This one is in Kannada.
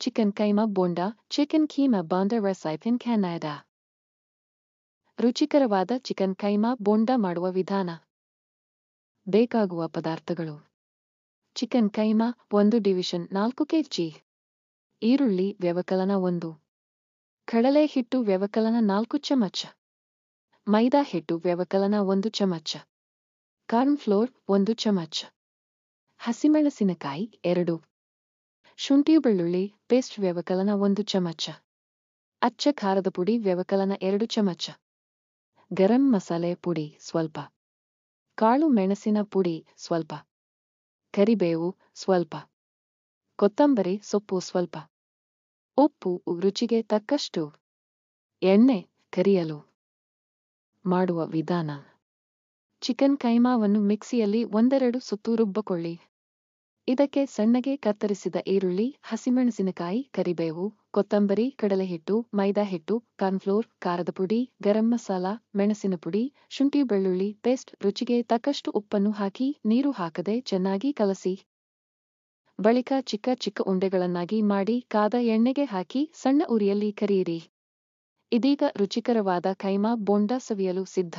Chicken keema bonda, chicken keema bonda recipe in Kannada. ರುಚಿಕರವಾದ ಚಿಕನ್ ಕೈಮಾ ಬೋಂಡಾ ಮಾಡುವ ವಿಧಾನ. ಬೇಕಾಗುವ ಪದಾರ್ಥಗಳು: ಚಿಕನ್ ಕೈಮಾ 1 ಡಿವಿಷನ್ 4 ಕೆಜಿ, ಈರುಳ್ಳಿ ವ್ಯವಕಲನ 1, ಕಡಲೆ ಹಿಟ್ಟು ವ್ಯವಕಲನ 4 ಚಮಚ, ಮೈದಾ ಹಿಟ್ಟು ವ್ಯವಕಲನ 1 ಚಮಚ, ಕಾರ್ನ್ ಫ್ಲೋರ್ 1 ಚಮಚ, ಹಸಿಮೆಣಸಿನಕಾಯಿ 2, ಶುಂಠಿ ಬೆಳ್ಳುಳ್ಳಿ ಪೇಸ್ಟ್ ವ್ಯವಕಲನ 1 ಚಮಚ, ಅಚ್ಚ ಖಾರದ ಪುಡಿ ವ್ಯವಕಲನ 2 ಚಮಚ, ಗರಂ ಮಸಾಲೆ ಪುಡಿ ಸ್ವಲ್ಪ, ಕಾಳು ಮೆಣಸಿನ ಪುಡಿ ಸ್ವಲ್ಪ, ಕರಿಬೇವು ಸ್ವಲ್ಪ, ಕೊತ್ತಂಬರಿ ಸೊಪ್ಪು ಸ್ವಲ್ಪ, ಉಪ್ಪು ರುಚಿಗೆ ತಕ್ಕಷ್ಟು, ಎಣ್ಣೆ ಕರಿಯಲು. ಮಾಡುವ ವಿಧಾನ: ಚಿಕನ್ ಕೈಮಾವನ್ನು ಮಿಕ್ಸಿಯಲ್ಲಿ 1-2 ಸುತ್ತು ರುಬ್ಬಿಕೊಳ್ಳಿ. ಇದಕ್ಕೆ ಸಣ್ಣಗೆ ಕತ್ತರಿಸಿದ ಈರುಳ್ಳಿ, ಹಸಿಮೆಣಸಿನಕಾಯಿ, ಕರಿಬೇವು, ಕೊತ್ತಂಬರಿ, ಕಡಲೆಹಿಟ್ಟು, ಮೈದಾ ಹಿಟ್ಟು, ಕಾರ್ನ್ಫ್ಲೋರ್, ಖಾರದ ಪುಡಿ, ಗರಂ ಮಸಾಲ, ಮೆಣಸಿನ ಪುಡಿ, ಶುಂಠಿ ಬೆಳ್ಳುಳ್ಳಿ ಪೇಸ್ಟ್, ರುಚಿಗೆ ತಕ್ಕಷ್ಟು ಉಪ್ಪನ್ನು ಹಾಕಿ ನೀರು ಹಾಕದೆ ಚೆನ್ನಾಗಿ ಕಲಸಿ. ಬಳಿಕ ಚಿಕ್ಕ ಚಿಕ್ಕ ಉಂಡೆಗಳನ್ನಾಗಿ ಮಾಡಿ ಕಾದ ಎಣ್ಣೆಗೆ ಹಾಕಿ ಸಣ್ಣ ಉರಿಯಲ್ಲಿ ಕರಿಯಿರಿ. ಇದೀಗ ರುಚಿಕರವಾದ ಕೈಮಾ ಬೋಂಡಾ ಸವಿಯಲು ಸಿದ್ಧ.